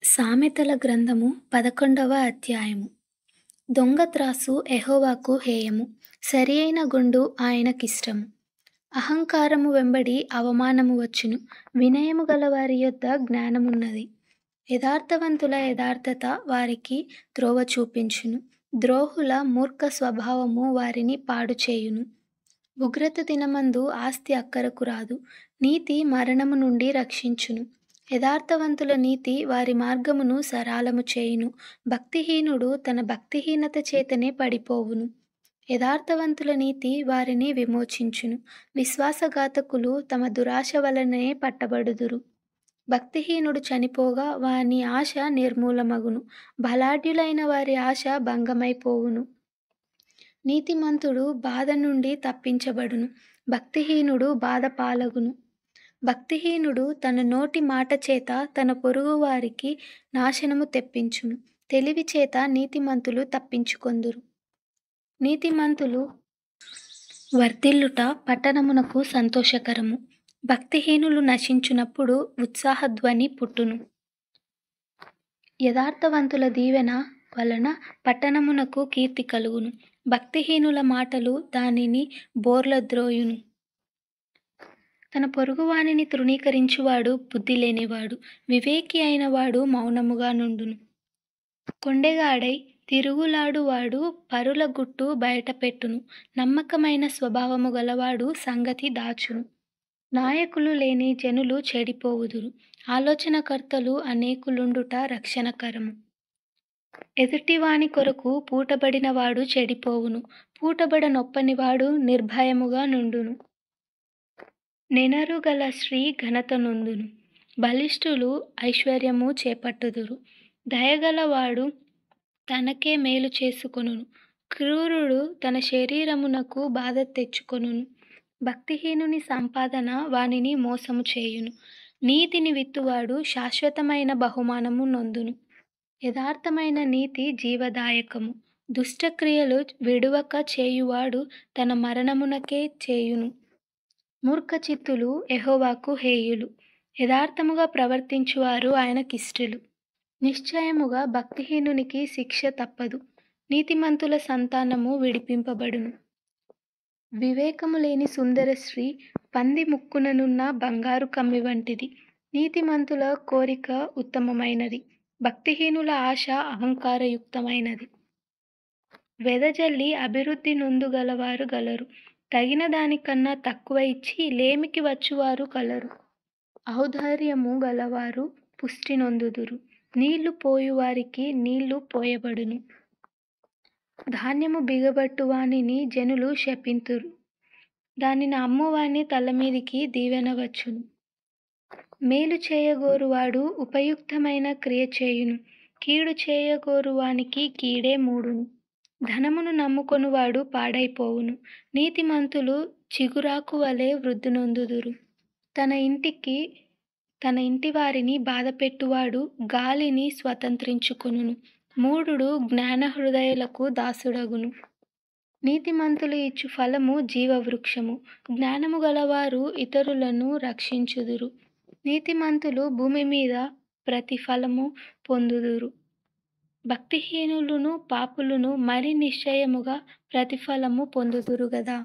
సామెతల గ్రంథము 11వ అధ్యాయము. దొంగ త్రాసు యెహోవాకు హేయము, సరియైన గుండు ఆయనకిష్టము. అహంకారము వెంబడి అవమానము వచ్చును, వినయము గలవారి యొద్ద జ్ఞానమున్నది. యథార్థవంతుల యథార్థత వారికి త్రోవ చూపించును, ద్రోహుల మూర్ఖ స్వభావము వారిని పాడుచేయును. ఉగ్రత దినమందు ఆస్తి అక్కరకు రాదు, నీతి మరణము నుండి రక్షించును. యథార్థవంతుల నీతి వారి మార్గమును సరళము చేయును, భక్తిహీనుడు తన భక్తిహీనత చేతనే పడిపోవును. యథార్థవంతుల నీతి వారిని విమోచించును, విశ్వాసఘాతకులు తమ దురాశ వలననే పట్టబడుదురు. భక్తిహీనుడు చనిపోగా వాని ఆశ నిర్మూలమగును, బలాఢ్యులైన వారి ఆశ భంగమైపోవును. నీతిమంతుడు బాధ నుండి తప్పించబడును, భక్తిహీనుడు బాధ పాలగును. భక్తిహీనుడు తన నోటి మాట చేత తన పొరుగువారికి నాశనము తెప్పించును, తెలివి చేత నీతిమంతులు తప్పించుకొందురు. నీతిమంతులు వర్ధిల్లుట పట్టణమునకు సంతోషకరము, భక్తిహీనులు నశించునప్పుడు ఉత్సాహధ్వని పుట్టును. యథార్థవంతుల దీవెన వలన పట్టణమునకు కీర్తి కలుగును, భక్తిహీనుల మాటలు దానిని బోర్లద్రోయును. తన పొరుగువానిని తృణీకరించువాడు బుద్ధి లేనివాడు, వివేకి అయిన వాడు మౌనముగా నుండును. కొండెగాడై తిరుగులాడువాడు పరుల గుట్టు బయటపెట్టును, నమ్మకమైన స్వభావము గలవాడు సంగతి దాచును. నాయకులు లేని జనులు చెడిపోవుదురు, ఆలోచనకర్తలు అనేకులుండుట రక్షణకరము. ఎదుటివాని కొరకు పూటబడినవాడు చెడిపోవును, పూటబడనొప్పనివాడు నిర్భయముగా నుండును. నెనరుగల స్త్రీ ఘనత నొందును, బలిష్ఠులు ఐశ్వర్యము చేపట్టుదురు. దయగలవాడు తనకే మేలు చేసుకొనును, క్రూరుడు తన శరీరమునకు బాధ తెచ్చుకొనును. భక్తిహీనుని సంపాదన వానిని మోసము చేయును, నీతిని విత్తువాడు శాశ్వతమైన బహుమానము నొందును. యథార్థమైన నీతి జీవదాయకము, దుష్టక్రియలు విడువక చేయువాడు తన మరణమునకే చేయును. మూర్ఖచిత్తులు యెహోవాకు హేయులు, యథార్థముగా ప్రవర్తించువారు ఆయనకిష్టులు. నిశ్చయముగా భక్తిహీనునికి శిక్ష తప్పదు, నీతిమంతుల సంతానము విడిపింపబడును. వివేకము లేని సుందర స్త్రీ పంది ముక్కుననున్న బంగారు కమ్మి వంటిది. నీతిమంతుల కోరిక ఉత్తమమైనది, భక్తిహీనుల ఆశ అహంకారయుక్తమైనది. వెదజల్లి అభివృద్ధి నొందుగలవారు గలరు, తగిన దానికన్నా తక్కువ ఇచ్చి లేమికి వచ్చువారు కలరు. ఔదార్యము గలవారు పుష్టి నొందుదురు, నీళ్లు పోయువారికి నీళ్లు పోయబడును. ధాన్యము బిగబట్టువానిని జనులు శపింతురు, దానిని అమ్మువాని తలమీదికి దీవెన వచ్చును. మేలు చేయగోరువాడు ఉపయుక్తమైన క్రియ చేయును, కీడు చేయగోరువానికి కీడే మూడును. ధనమును నమ్ముకొనువాడు పాడైపోవును, నీతిమంతులు చిగురాకు వలె వృద్ధి నొందుదురు. తన ఇంటి వారిని బాధపెట్టువాడు గాలిని స్వతంత్రించుకొనును, మూఢుడు జ్ఞానహృదయులకు దాసుడగును. నీతిమంతులు ఇచ్చు ఫలము జీవవృక్షము, జ్ఞానము గలవారు ఇతరులను రక్షించుదురు. నీతిమంతులు భూమి మీద ప్రతిఫలము పొందుదురు, భక్తిహీనులును పాపులును మరి నిశ్చయముగా ప్రతిఫలము పొందుదురు గదా.